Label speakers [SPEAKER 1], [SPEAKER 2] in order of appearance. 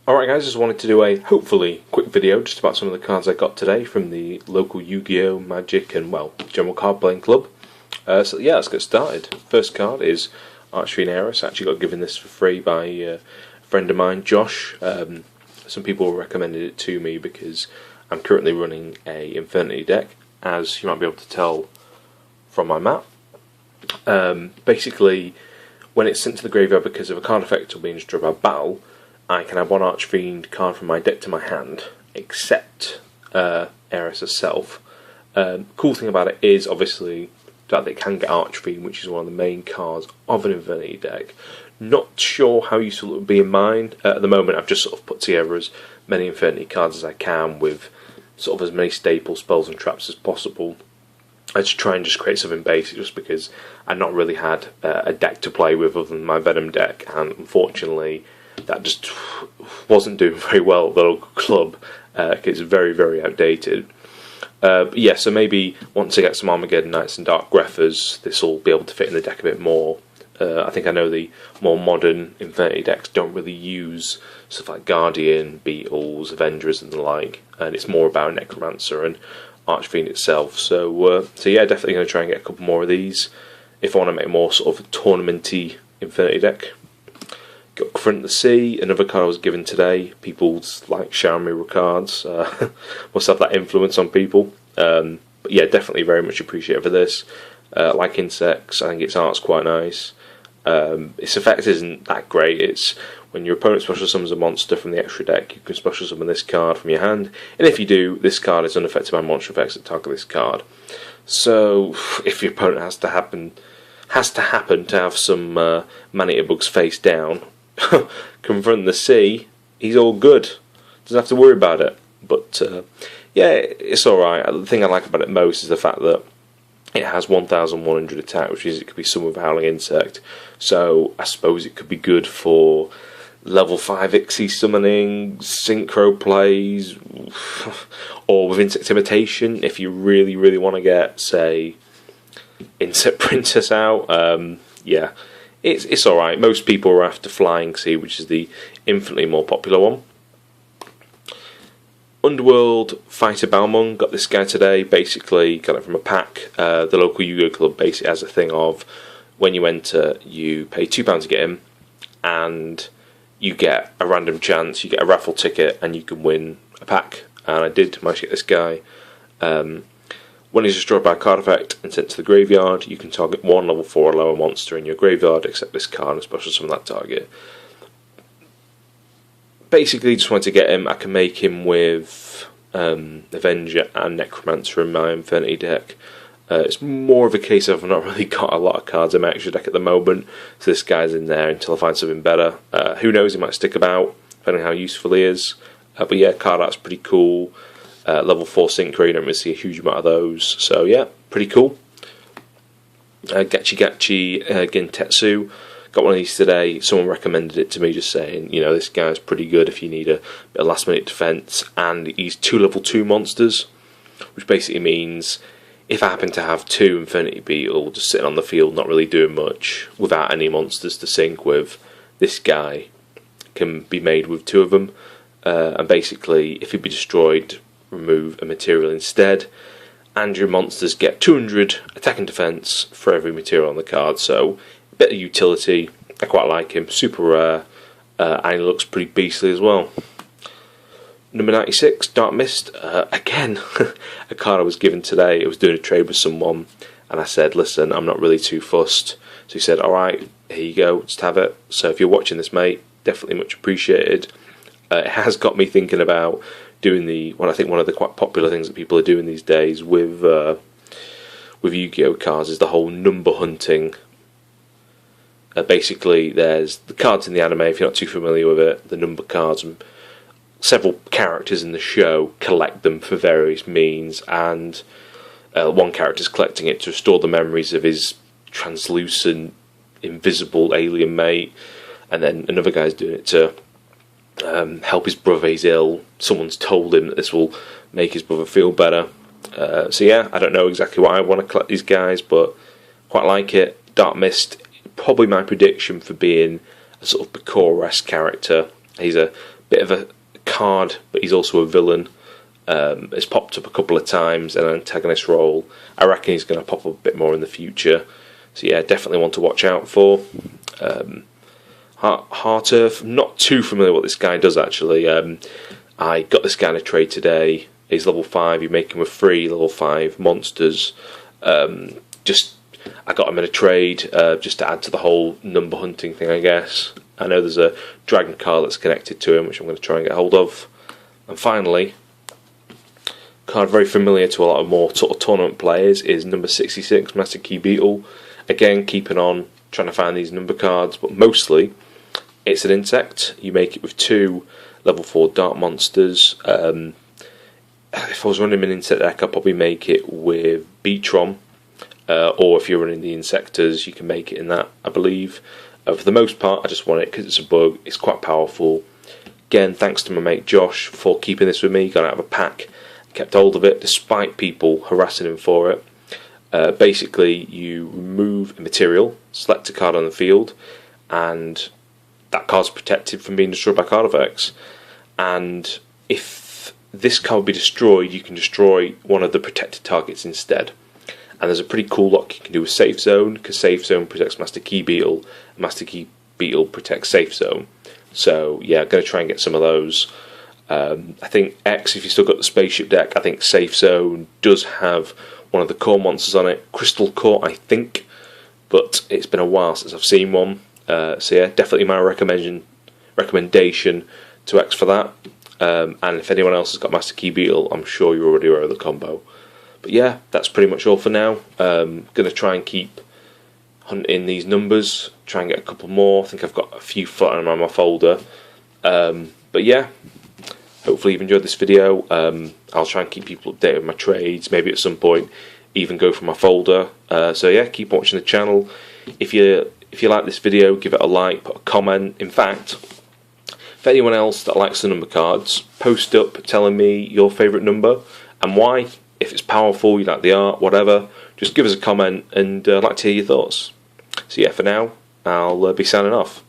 [SPEAKER 1] Alright guys, just wanted to do a, hopefully, quick video just about some of the cards I got today from the local Yu-Gi-Oh! Magic and, well, general card playing club. So yeah, let's get started. First card is Archfiend Eris. I actually got given this for free by a friend of mine, Josh. Some people recommended it to me because I'm currently running a Infinity deck, as you might be able to tell from my map. Basically, when it's sent to the graveyard because of a card effect or being destroyed by battle, I can have one Archfiend card from my deck to my hand, except Eris herself. Cool thing about it is, obviously, that it can get Archfiend, which is one of the main cards of an Infinity deck. Not sure how useful it would be in mine. At the moment, I've just sort of put together as many Infinity cards as I can with sort of as many staple spells and traps as possible. I just try and just create something basic, just because I've not really had a deck to play with other than my Venom deck, and unfortunately that just wasn't doing very well at the local club because it's very, very outdated. But yeah, so maybe once I get some Armageddon Knights and Dark Greffers, this will be able to fit in the deck a bit more. I think I know the more modern Infinity decks don't really use stuff like Guardian, Beetles, Avengers and the like, and it's more about Necromancer and Archfiend itself. So yeah, definitely going to try and get a couple more of these if I want to make a more sort of tournament-y Infinity deck. Got Confront the Sea, another card I was given today. People like showering me with cards. Must have that influence on people. But yeah, definitely very much appreciated for this. Like Insects, I think its art's quite nice. Its effect isn't that great. It's when your opponent special summons a monster from the extra deck, you can special summon this card from your hand, and if you do, this card is unaffected by monster effects that target this card. So if your opponent has to happen to have some Man-Eater bugs face down, Confront the Sea, he's all good. Doesn't have to worry about it. But yeah, it's alright. The thing I like about it most is the fact that it has 1100 attack, which means it could be summoned with Howling Insect. So I suppose it could be good for level 5 Ixie summoning, synchro plays, or with Insect Imitation if you really, really want to get, say, Insect Princess out. Yeah, it's alright. Most people are after Flying Sea, which is the infinitely more popular one. Underworld Fighter Balmung, got this guy today. Basically got it from a pack. The local Yu-Gi-Oh club basically has a thing of, when you enter, you pay £2 to get him, and you get a random chance, you get a raffle ticket, and you can win a pack. And I did manage to get this guy. When he's destroyed by a card effect and sent to the graveyard, you can target one level 4 or lower monster in your graveyard, except this card, and special summon that target. Basically, just wanted to get him. I can make him with Avenger and Necromancer in my Infinity deck. It's more of a case of I've not really got a lot of cards in my extra deck at the moment, so this guy's in there until I find something better. Who knows, he might stick about, depending on how useful he is. But yeah, card art's pretty cool. Level 4 Synchro, you don't really see a huge amount of those, so yeah, pretty cool. Gachi Gentetsu, got one of these today. Someone recommended it to me, just saying, you know, this guy's pretty good if you need a bit of last minute defense, and he's 2 level 2 monsters, which basically means if I happen to have 2 Infinity Beetle just sitting on the field not really doing much without any monsters to sync with, this guy can be made with 2 of them, and basically if he'd be destroyed, remove a material instead, and your monsters get 200 attack and defense for every material on the card. So a bit of utility. I quite like him. Super rare, and he looks pretty beastly as well. Number 96, Dark Mist. Again, a card I was given today. I was doing a trade with someone, and I said, listen, I'm not really too fussed. So he said, alright, here you go, just have it. So if you're watching this, mate, definitely much appreciated. It has got me thinking about doing one of the quite popular things that people are doing these days with Yu-Gi-Oh cards is the whole number hunting. Basically, there's the cards in the anime, if you're not too familiar with it, the number cards, and several characters in the show collect them for various means, and one character's collecting it to restore the memories of his translucent, invisible alien mate, and then another guy's doing it to help his brother, he's ill. Someone's told him that this will make his brother feel better. So yeah, I don't know exactly why I want to collect these guys, but quite like it. Dark Mist, probably my prediction for being a sort of Bakura-esque character. He's a bit of a card, but he's also a villain. Has popped up a couple of times in an antagonist role. I reckon he's going to pop up a bit more in the future. So yeah, definitely one to watch out for. Heart Earth, not too familiar what this guy does actually. I got this guy in a trade today. He's level 5, you make him with 3 level 5 monsters. I got him in a trade just to add to the whole number hunting thing, I guess. I know there's a dragon card that's connected to him, which I'm going to try and get hold of. And finally, card very familiar to a lot of more sort of tournament players is number 66, Master Key Beetle. Again, keeping on trying to find these number cards, but mostly it's an insect. You make it with 2 level 4 dark monsters. If I was running an insect deck, I'd probably make it with Beatron, or if you're running the Insectors, you can make it in that, I believe. For the most part, I just want it because it's a bug. It's quite powerful. Again, thanks to my mate Josh for keeping this with me. Got out of a pack, kept hold of it despite people harassing him for it. Basically, you remove a material, select a card on the field, and that card's protected from being destroyed by card effects. And if this card will be destroyed, you can destroy one of the protected targets instead. And there's a pretty cool lock you can do with Safe Zone, because Safe Zone protects Master Key Beetle, and Master Key Beetle protects Safe Zone. So yeah, I'm going to try and get some of those. I think X, if you still got the spaceship deck, I think Safe Zone does have one of the core monsters on it. Crystal Core, I think, but it's been a while since I've seen one. So yeah, definitely my recommendation to X for that. And if anyone else has got Master Key Beetle, I'm sure you're already aware of the combo. But yeah, that's pretty much all for now. Going to try and keep hunting these numbers, try and get a couple more. I think I've got a few floating around my folder. But yeah, hopefully you've enjoyed this video. I'll try and keep people updated with my trades, maybe at some point even go from my folder. So yeah, keep watching the channel. If you like this video, give it a like, put a comment. In fact, if anyone else that likes the number cards, post up telling me your favourite number and why. If it's powerful, you like the art, whatever, just give us a comment, and I'd like to hear your thoughts. So yeah, for now, I'll be signing off.